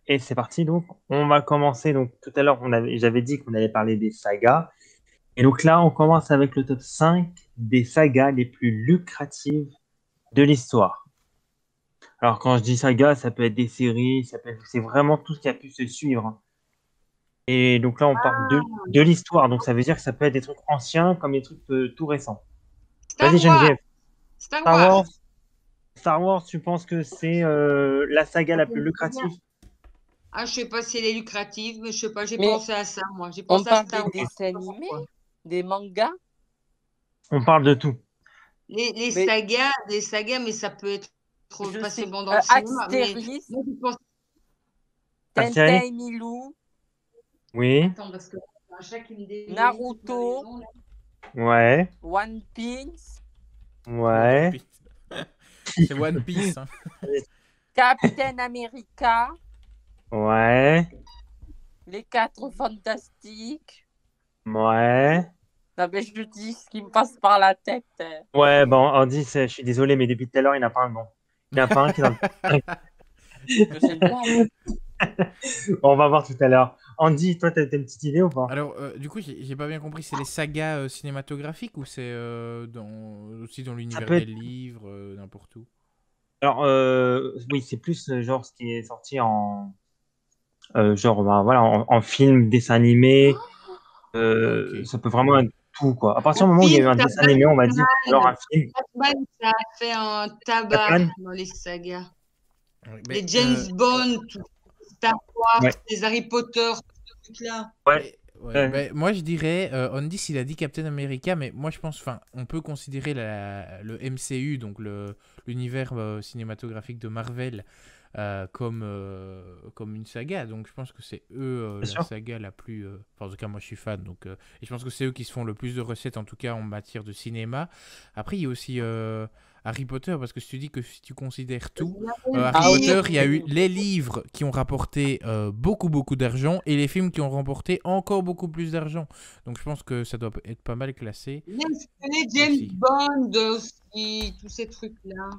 Et c'est parti donc. On va commencer donc tout à l'heure j'avais dit qu'on allait parler des sagas. Et donc là on commence avec le top 5 des sagas les plus lucratives de l'histoire. Alors quand je dis saga, ça peut être des séries, c'est vraiment tout ce qui a pu se suivre, hein. Et donc là on parle de l'histoire, donc ça veut dire que ça peut être des trucs anciens comme des trucs tout récents. Star Vas-y Wars, Geneviève. Star Star Wars. Wars, Star Wars, tu penses que c'est la saga la plus lucrative? Ah, je sais pas si elle est lucrative, mais je sais pas, j'ai Mais pensé à ça, moi. J'ai on pensé à parle des Star Wars. dessins Je sais pas animés, pourquoi. des mangas, On parle de tout. Les mais sagas, mais ça peut être je pas sais. seulement dans le cinéma. Mais Astérix, moi, je pense. Tintin Astérix? et Milou, Oui. Attends, parce que un chat qui me débite toute ma Naruto, maison, là. Ouais. One Piece, One Ouais. Piece. C'est One Piece, hein. Captain America, Ouais. les Quatre Fantastiques. Ouais. Non, mais je dis ce qui me passe par la tête. Ouais, bon, Andy, je suis désolé, mais depuis tout à l'heure, il n'y en a pas un nom. Il n'y en a pas un qui est dans le top 5. Que c'est une blague. On va voir tout à l'heure. Andy, toi, t'as une petite idée ou pas? Alors, du coup, j'ai pas bien compris. C'est les sagas cinématographiques ou c'est aussi dans Ça l'univers peut des être. livres, n'importe où? Alors, oui, c'est plus genre ce qui est sorti en. Genre, bah, voilà, en film, dessin animé. Ah, ok. Ça peut vraiment être tout, quoi. À En partir du moment où il y a eu film, un t'as dessin animé, on va dire, ou alors un film. Batman, ça a fait un tabac Batman? dans les sagas. Ouais, Les James Bond, tout, Star Ouais. Wars, les Harry Potter, tout ce truc-là. Ouais. ouais, moi je dirais, Andy, il a dit Captain America, mais moi je pense, enfin, on peut considérer le MCU, donc l'univers cinématographique de Marvel, comme une saga. Donc je pense que c'est eux Bien la sûr. saga la plus. Enfin, en tout cas, moi je suis fan, donc et je pense que c'est eux qui se font le plus de recettes, en tout cas en matière de cinéma. Après, il y a aussi Harry Potter, parce que si tu dis que si tu considères tout, Harry Ah Potter, il y a oui. eu les livres qui ont rapporté beaucoup, beaucoup d'argent et les films qui ont remporté encore beaucoup plus d'argent. Donc je pense que ça doit être pas mal classé Les James aussi. Bond aussi, tous ces trucs-là.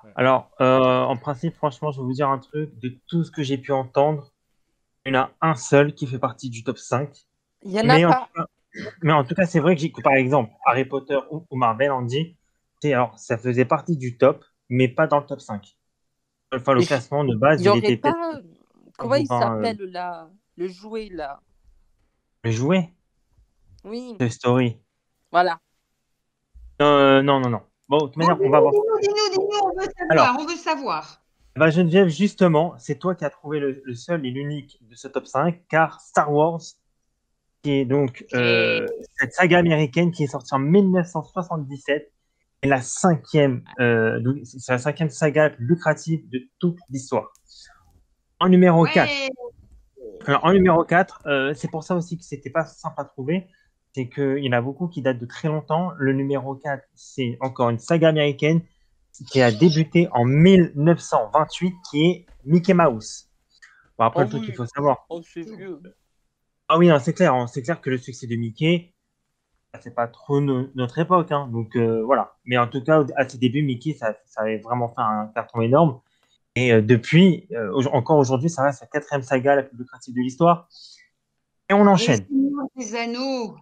Ouais. Alors, en principe, franchement, je vais vous dire un truc. De tout ce que j'ai pu entendre, il y en a un seul qui fait partie du top 5. Il y en a Mais en tout pas. cas, mais en tout cas, c'est vrai que par exemple, Harry Potter ou Marvel, on dit, alors, ça faisait partie du top, mais pas dans le top 5. Enfin, le Mais classement de il base, y il aurait était peut-être pas. 15 Comment ou il 20 s'appelle là? Le jouet là. le jouet. Oui, Toy Story. voilà. Non, non, non. Bon, de toute Bon, manière, on va voir. dis-nous, on veut Alors, savoir, on veut savoir. bah Geneviève, justement, c'est toi qui as trouvé le seul et l'unique de ce top 5, car Star Wars, qui est donc Et cette saga américaine qui est sortie en 1977, est la cinquième, c'est la cinquième saga la plus lucrative de toute l'histoire. En numéro 4, ouais, alors, en numéro 4, c'est pour ça aussi que c'était pas simple à trouver, c'est qu'il y en a beaucoup qui datent de très longtemps. Le numéro 4, c'est encore une saga américaine qui a débuté en 1928, qui est Mickey Mouse. Bon, après, Oh le truc qu'il oui. faut savoir. Oh, c'est vieux. Ah oui, non, c'est clair, hein, c'est clair que le succès de Mickey, c'est pas trop notre époque, hein, donc voilà. Mais en tout cas, à ses débuts, Mickey, ça avait vraiment fait un carton énorme. Et depuis, encore aujourd'hui, ça reste la quatrième saga la plus lucrative de l'histoire. Et on et le enchaîne. Seigneur des Anneaux.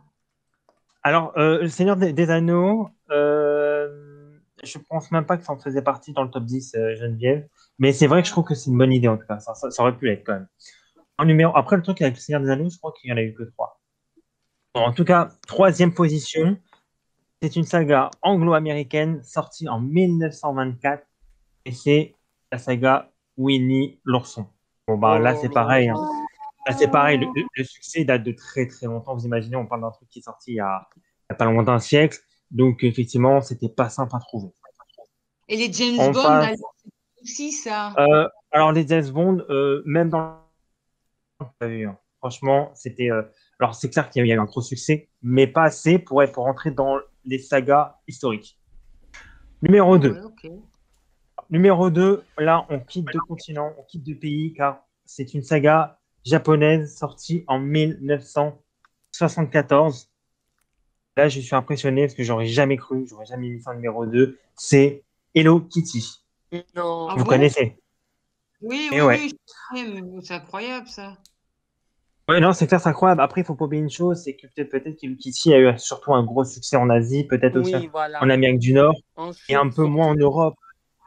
Alors, le Seigneur des Anneaux, je pense même pas que ça en faisait partie dans le top 10, Geneviève. Mais c'est vrai que je trouve que c'est une bonne idée, en tout cas. Ça aurait pu l'être quand même. En numéro... Après, le truc avec le Seigneur des Anneaux, je crois qu'il y en a eu que trois. Bon, en tout cas, troisième position, c'est une saga anglo-américaine sortie en 1924 et c'est la saga Winnie l'ourson. Bon, bah Oh là, là c'est là pareil, hein. là. Là, c'est pareil. Le succès date de très très longtemps. Vous imaginez, on parle d'un truc qui est sorti il y a pas loin d'un siècle. Donc, effectivement, c'était pas simple à trouver. Et les James On Bond, passe. alors, c'est aussi ça. Alors, les James Bond, même dans pas vu, hein. Franchement, c'était. Alors, c'est clair qu'il y a eu un gros succès, mais pas assez pour rentrer dans les sagas historiques. Numéro Ah ouais, 2. ok. Numéro 2, là, on quitte deux continents, on quitte deux pays, car c'est une saga japonaise sortie en 1974. Là, je suis impressionné parce que j'aurais jamais cru, j'aurais jamais mis ça en numéro 2. C'est Hello Kitty. Non. Ah Vous bon? connaissez? Oui, Et oui, ouais. oui, je sais, mais bon, c'est incroyable ça. Ouais, non, c'est clair, c'est incroyable. Après, il faut pas oublier une chose, c'est que peut-être que Kitty a eu surtout un gros succès en Asie, peut-être aussi Oui, en voilà. Amérique du Nord, En et un Chine peu moins en surtout. Europe.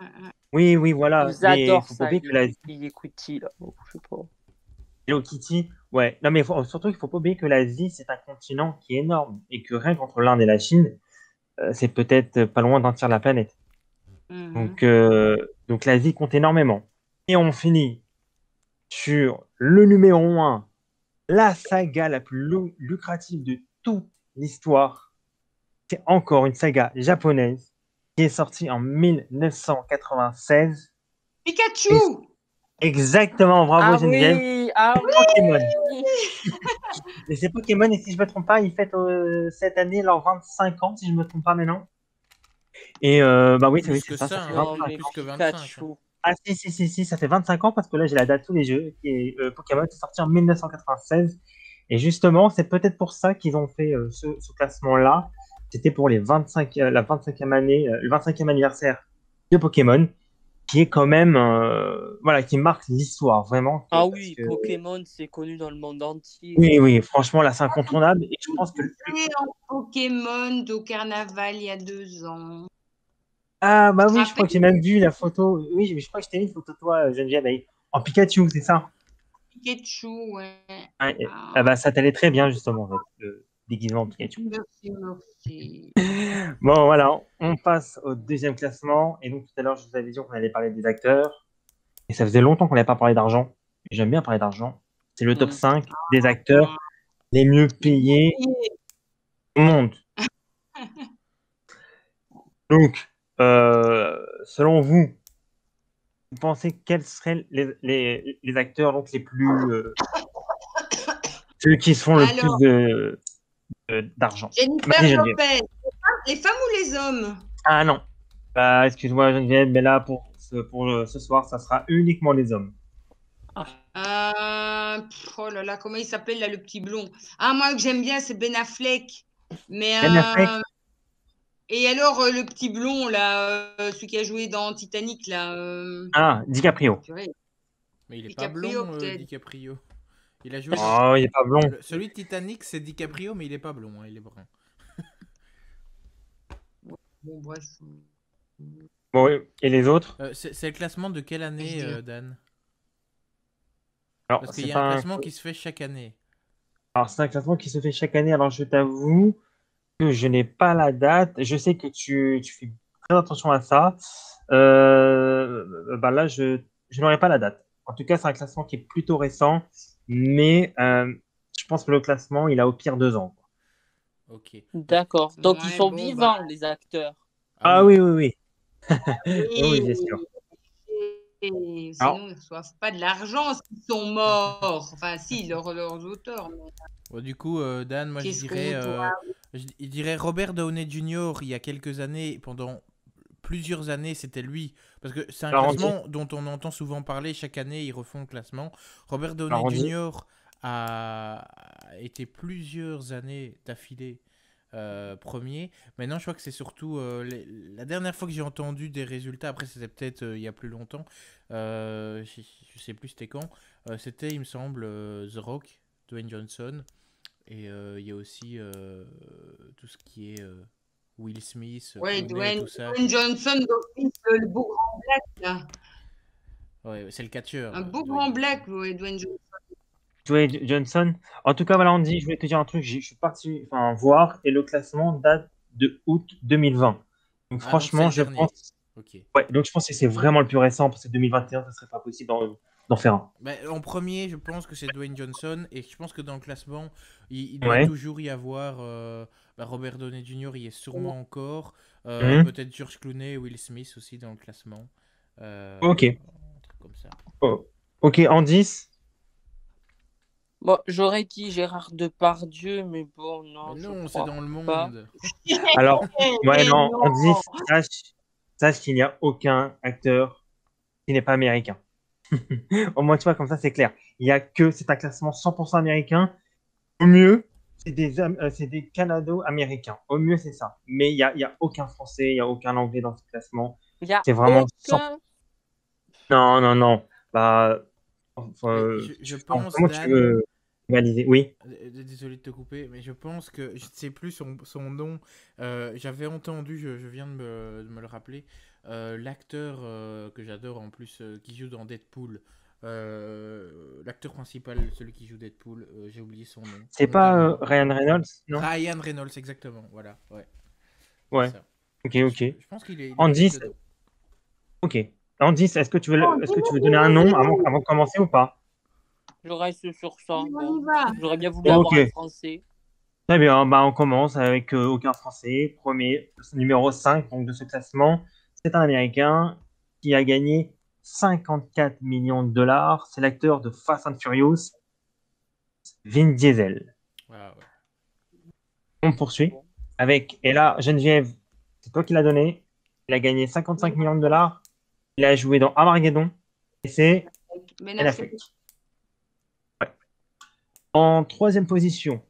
Ouais, ouais. Oui, oui, voilà. Ils Mais il adorent faut pas ça, oublier que l'Asie, les Kitty, là. Oh, je sais pas. Hello Kitty, ouais. Non, mais surtout, il faut pas oublier que l'Asie, c'est un continent qui est énorme, et que rien qu'entre l'Inde et la Chine, c'est peut-être pas loin d'un tiers de la planète. Mhm. Donc l'Asie compte énormément. Et on finit sur le numéro un, la saga la plus lucrative de toute l'histoire. C'est encore une saga japonaise qui est sortie en 1996. Et Pikachu! exactement, bravo Ah Geneviève, oui, ah Pokémon. oui. Et c'est Pokémon, et si je ne me trompe pas, ils fêtent cette année leurs 25 ans, si je ne me trompe pas maintenant. Et bah oui, Plus c'est que ça, ça ça, fait hein, Non, 25 mais ans. plus que 25. Hein. Pikachu. Ah si, ça fait 25 ans parce que là j'ai la date sous les yeux. Et, Pokémon est sorti en 1996. Et justement, c'est peut-être pour ça qu'ils ont fait ce classement-là. C'était pour les 25, la 25e année, le 25e anniversaire de Pokémon, qui est quand même, voilà, qui marque l'histoire vraiment. Ah Parce oui, que, Pokémon, c'est connu dans le monde entier. oui, oui, franchement, là c'est incontournable. Et je pense que Et en Pokémon au carnaval il y a 2 ans. ah, Tu bah te oui, je crois rappelles? que j'ai même vu la photo. Oui, je crois que je t'ai mis une photo de toi, Geneviève, en Pikachu, c'est ça? Pikachu, ouais. Ouais, ah Ah, bah, ça t'allait très bien, justement, en fait, le déguisement de Pikachu. merci, merci. Bon, voilà, on passe au deuxième classement. Et donc, tout à l'heure, je vous avais dit qu'on allait parler des acteurs. Et ça faisait longtemps qu'on n'avait pas parlé d'argent. Et j'aime bien parler d'argent. C'est le top Hmm. 5 des acteurs les mieux payés au monde. Donc, selon vous, vous pensez quels seraient les acteurs donc, les plus, ceux qui se font le plus Alors, d'argent? Jennifer Vas-y, Geneviève. Lopez, les femmes ou les hommes? Ah non. Bah, excuse-moi, Geneviève, mais là, pour ce soir, ça sera uniquement les hommes. Oh là là, comment il s'appelle là, le petit blond? Ah, moi que j'aime bien, c'est Ben Affleck. Mais Ben Affleck. et alors le petit blond là, celui qui a joué dans Titanic là, Ah, DiCaprio. purée, Mais il est pas DiCaprio blond, peut-être. DiCaprio. Il a joué dans. Oh, il est pas blond. Celui de Titanic, c'est DiCaprio, mais il est pas blond, hein, il est brun. Bon bref, Bon, et les autres? C'est le classement de quelle je année, dirais. Dan? Alors, Parce qu'il y a un classement qui se fait chaque année. c'est un classement qui se fait chaque année. Alors, je t'avoue que je n'ai pas la date. Je sais que tu fais très attention à ça. Bah là, je n'aurai pas la date. En tout cas, c'est un classement qui est plutôt récent, mais je pense que le classement, il a au pire 2 ans. Ok. D'accord. Donc ils Ouais, sont bon bah vivants, les acteurs. Ah Ah oui. oui, oui, oui. oui, Oui, bien sûr. et Alors, sinon ils ne reçoivent pas de l'argent s'ils sont morts. Enfin si, leurs auteurs, mais Bon, du coup, Dan, moi qu'est-ce qu'on doit. je dirais Robert Downey Jr. il y a quelques années, pendant plusieurs années, c'était lui. Parce que c'est un alors on dit, classement dont on entend souvent parler. Chaque année, ils refont le classement. Robert alors Downey on dit, Jr. a été plusieurs années d'affilée premier. Maintenant, je crois que c'est surtout la dernière fois que j'ai entendu des résultats. Après, c'était peut-être il y a plus longtemps. Je sais plus c'était quand. C'était, il me semble, The Rock, Dwayne Johnson. Et il y a aussi tout ce qui est Will Smith, Ouais, Clooney, tout ça. Dwayne Johnson d'office, le beau grand black là. Ouais, c'est le catcheur, Un beau Dwayne grand Johnson. black, ouais, Dwayne Johnson. Dwayne Johnson. En tout cas, voilà, on dit, je voulais te dire un truc. Je suis parti enfin, voir et le classement date de août 2020. Donc, Ah, donc c'est franchement, le je dernier. pense, Ok. ouais, donc je pense que c'est vraiment le plus récent parce que 2021, ça serait pas possible d'en faire un. Ben, en premier, je pense que c'est Dwayne Johnson. Et je pense que dans le classement, il doit Ouais. toujours y avoir Robert Downey Jr. Il est sûrement encore. Mhm. Peut-être George Clooney et Will Smith aussi dans le classement. Ok. Un truc comme ça. Oh. Ok, en 10. Bon, j'aurais dit Gérard Depardieu, mais bon, Mais non, je non, c'est crois dans le pas. monde. Alors, ouais, Mais non, en non! 10, sache qu'il n'y a aucun acteur qui n'est pas américain. Au moins, tu vois, comme ça, c'est clair. Il y a que, c'est un classement 100% américain. Au mieux, c'est des Canado-américains. Au mieux, c'est ça. Mais il y a aucun Français, il n'y a aucun Anglais dans ce classement. Il n'y a C'est vraiment 100%. aucun. Non, non, non. Bah, Je pense, comment tu Dan, veux réaliser? Oui. désolé de te couper, mais je pense que je ne sais plus son nom. J'avais entendu, je viens de me le rappeler, l'acteur que j'adore en plus, qui joue dans Deadpool. L'acteur principal, celui qui joue Deadpool, j'ai oublié son nom. C'est pas Notamment. Ryan Reynolds, non? Ryan Reynolds, exactement, voilà, ouais, c'est Ouais. ça. Ok, Je, ok. je pense qu'il est Andy, peut-être dedans. ok. Andy, est-ce que tu veux donner un nom avant de commencer ou pas? Je reste sur ça. On y Bon. va. J'aurais bien voulu Ok. avoir un français. Très bien, bah, on commence avec aucun Français. Premier, numéro 5 donc, de ce classement. C'est un Américain qui a gagné 54 millions de dollars. C'est l'acteur de Fast and Furious, Vin Diesel. Ah, ouais. On poursuit avec, et là, Geneviève, c'est toi qui l'as donné. Il a gagné 55 millions de dollars. Il a joué dans Armageddon. Et c'est Ben Ben Affleck. Affleck. Ouais. En troisième position,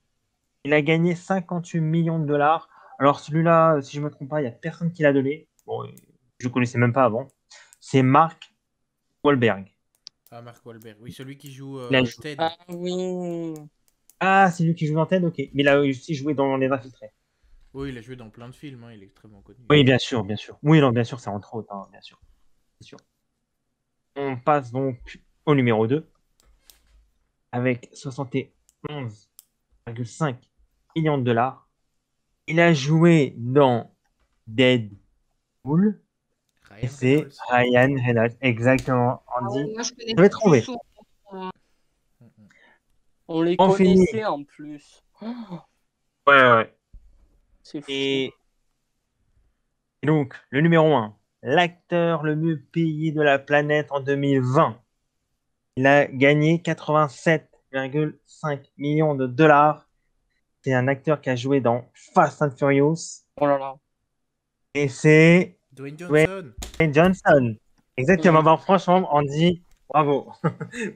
il a gagné 58 millions de dollars. Alors celui-là, si je ne me trompe pas, il n'y a personne qui l'a donné. Bon, je ne connaissais même pas avant. C'est Mark Wahlberg. Ah, Mark Wahlberg, oui, celui qui joue Il a joué- Ted. Ah oui. Ah, c'est lui qui joue dans Ted, ok. Mais il a aussi joué dans Les Infiltrés. Oui, il a joué dans plein de films, hein, il est extrêmement connu. Oui, bien sûr, bien sûr. Oui, non, bien sûr, c'est entre autres, hein, bien sûr. Bien sûr. On passe donc au numéro 2 avec 71,5 millions de dollars. Il a joué dans Deadpool. Et Ryan c'est Reynolds. Ryan Reynolds, exactement. Ah ouais, Andy, moi, je connais je vais plus trouver. son nom. On les On finit. connaissait en plus. Oh, Ouais. c'est fou. Et donc, le numéro 1, l'acteur le mieux payé de la planète en 2020. Il a gagné 87,5 millions de dollars. C'est un acteur qui a joué dans Fast and Furious. Oh là là. Et c'est Dwayne Dwayne Johnson. Johnson. Exactement. Mhm. Bon, franchement, Andy, bravo.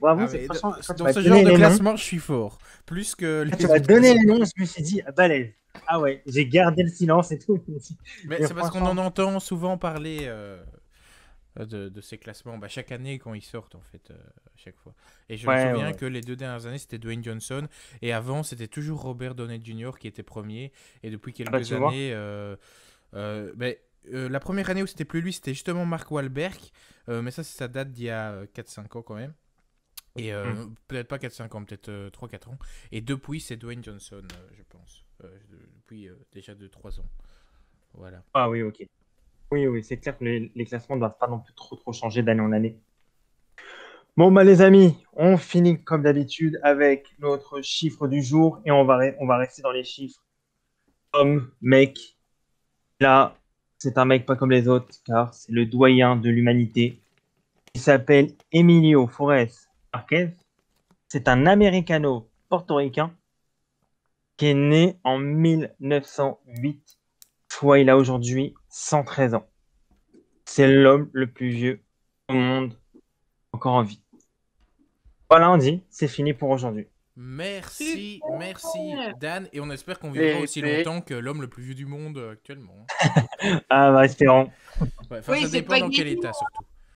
Bravo. Ah, mais Franchement, quand tu dans m'as ce donné genre de les noms, classement, je suis fort. Plus que quand les tu m'as autres donné les classements. noms, je me suis dit, ah, balèze. Ah ouais, j'ai gardé le silence et tout. Mais Mais c'est parce qu'on franchement, en entend souvent parler de ces classements. Bah, chaque année, quand ils sortent, en fait, à chaque fois. Et je me souviens ouais. que les 2 dernières années, c'était Dwayne Johnson. Et avant, c'était toujours Robert Downey Jr. qui était premier. Et depuis Ah bah, quelques tu vois. années, la première année où c'était plus lui, c'était justement Mark Wahlberg. Mais ça date d'il y a 4-5 ans quand même. Et peut-être pas 4-5 ans, peut-être 3-4 ans. Et depuis, c'est Dwayne Johnson, je pense. Depuis déjà 2-3 ans. Voilà. Ah oui, ok. Oui, c'est clair que les classements ne doivent pas non plus trop changer d'année en année. Bon, bah les amis, on finit comme d'habitude avec notre chiffre du jour et on va rester dans les chiffres. Homme, mec, là, c'est un mec pas comme les autres car c'est le doyen de l'humanité. Il s'appelle Emilio Forés Marquez. C'est un américano-portoricain qui est né en 1908, soit il a aujourd'hui 113 ans. C'est l'homme le plus vieux au monde encore en vie. Voilà, on dit, c'est fini pour aujourd'hui. Merci Super. Dan, et on espère qu'on vivra Et aussi c'est- longtemps que l'homme le plus vieux du monde actuellement. Ah, bah, espérons. Ouais, enfin, Oui, ça c'est dépend pas dans quel gagné. état surtout.